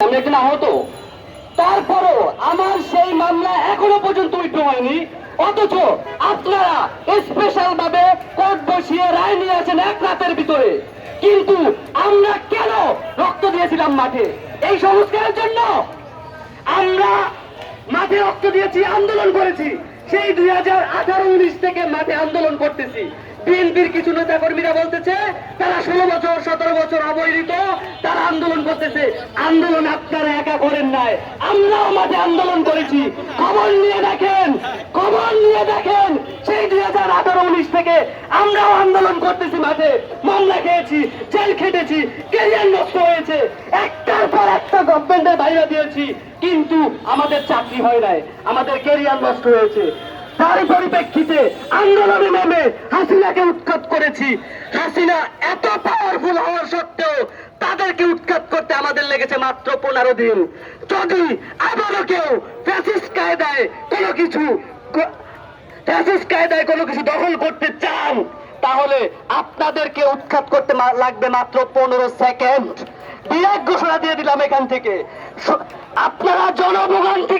আমি একজন আহত, তারপরও আমার সেই মামলা এখনো পর্যন্ত উইথড্র হয়নি। অথচ আপনারা স্পেশাল ভাবে কোর্ট বসিয়ে রায় নিয়ে আসেন এক রাতের ভিতরে। কিন্তু আমরা কেন রক্ত দিয়েছিলাম মাঠে? এই সংস্কারের জন্য আমরা মাঠে রক্ত দিয়েছি, আন্দোলন করেছি। সেই 2018-19 থেকে মাঠে আন্দোলন করতেছি। বিএনপির কিছু নেতা কর্মীরা বলতেছে তারা 16 বছর 17 বছর অবহেলিত, তারা আন্দোলন করতেছে। আন্দোলন আপনারা একা করেন নাই, আমরাও মাঠে আন্দোলন করেছি। খবর নিয়ে দেখেন, খবর নিয়ে দেখেন, সেই 2018-19 থেকে আমরাও আন্দোলন করতেছি, মাঠে মামলা খেয়েছি, জেল খেটেছি, ক্যারিয়ার নষ্ট হয়েছে, একটার পর একটা গভর্নমেন্টের বাইরে দিয়েছি, কিন্তু আমাদের চাকরি হয় নাই, আমাদের ক্যারিয়ার নষ্ট হয়েছে। তার পরিপ্রেক্ষিতে আন্দোলনে নামে হাসিনাকে উৎখাত করেছি। হাসিনা এত পাওয়ারফুল হওয়ার সত্ত্বেও তাদেরকে উৎখাত করতে আমাদের লেগেছে মাত্র 15 দিন। যদি আবারও কেউ ফ্যাসিস্ট কায়দায় কোনো কিছু দখল করতে চান, তাহলে আপনাদেরকে উৎখাত করতে লাগবে মাত্র 15 সেকেন্ড। বিরাট ঘোষণা দিয়ে দিলাম এখান থেকে। আপনারা জনভোগান্তি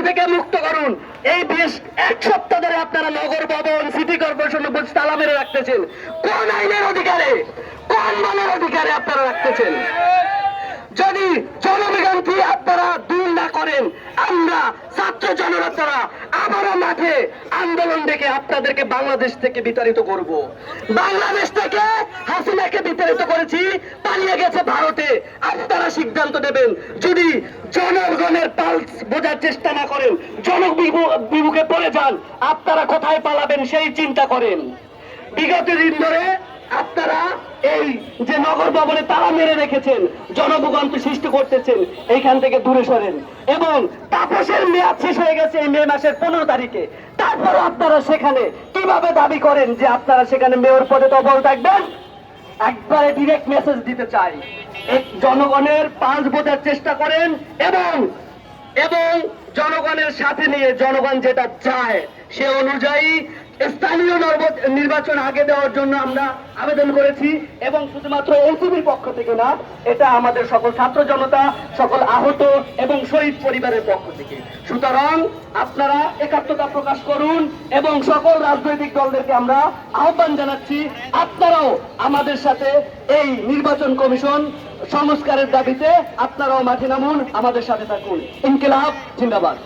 থেকে মুক্ত করুন। এই বেশ এক সপ্তাহ ধরে আপনারা নগর ভবন, সিটি কর্পোরেশন তালা মেরে রাখতেছেন। কোন আইনের অধিকারে, কোন মানের অধিকারে আপনারা রাখতেছেন? যদি জনভোগান্তি আপনারা দূর না করেন, আমরা ছাত্র জনতারা আবারও মাঠে আন্দোলন ডেকে আপনাদেরকে বাংলাদেশ থেকে বিতাড়িত করব। বাংলাদেশ থেকে হাসিনাকে বিতাড়িত করেছি, পালিয়ে গেছে ভারতে। আপনারা সিদ্ধান্ত নেবেন। যদি জনগণের পালস বোঝার চেষ্টা না করেন, জনবিমুখে পড়ে যান, আপনারা কোথায় পালাবেন সেই চিন্তা করেন। বিগত দিন ধরে আপনারা এই যে নগর ভবনে তালা মেরে রেখেছেন, জনভোগান্তি সৃষ্টি করতেছেন, এইখান থেকে দূরে সরেন। এবং তাপসের মেয়াদ শেষ হয়ে গেছে এই মে মাসের 15 তারিখে। তারপর আপনারা সেখানে কিভাবে দাবি করেন যে আপনারা সেখানে মেয়র পদে অবল থাকবেন? একবারে ডিরেক্ট মেসেজ দিতে চাই, জনগণের পালস বোঝার চেষ্টা করেন এবং জনগণের সাথে নিয়ে জনগণ যেটা চায় সে অনুযায়ী স্থানীয় নির্বাচন আগে দেওয়ার জন্য আমরা আবেদন করেছি। এবং শুধুমাত্র এনসিপির পক্ষ থেকে না, এটা আমাদের সকল ছাত্র জনতা, সকল আহত এবং শহীদ পরিবারের পক্ষ থেকে। সুতরাং আপনারা একাত্মতা প্রকাশ করুন এবং সকল রাজনৈতিক দলদেরকে আমরা আহ্বান জানাচ্ছি, আপনারাও আমাদের সাথে এই নির্বাচন কমিশন সংস্কারের দাবিতে আপনারাও মাঠে নামুন, আমাদের সাথে থাকুন। ইনকিলাব জিন্দাবাদ।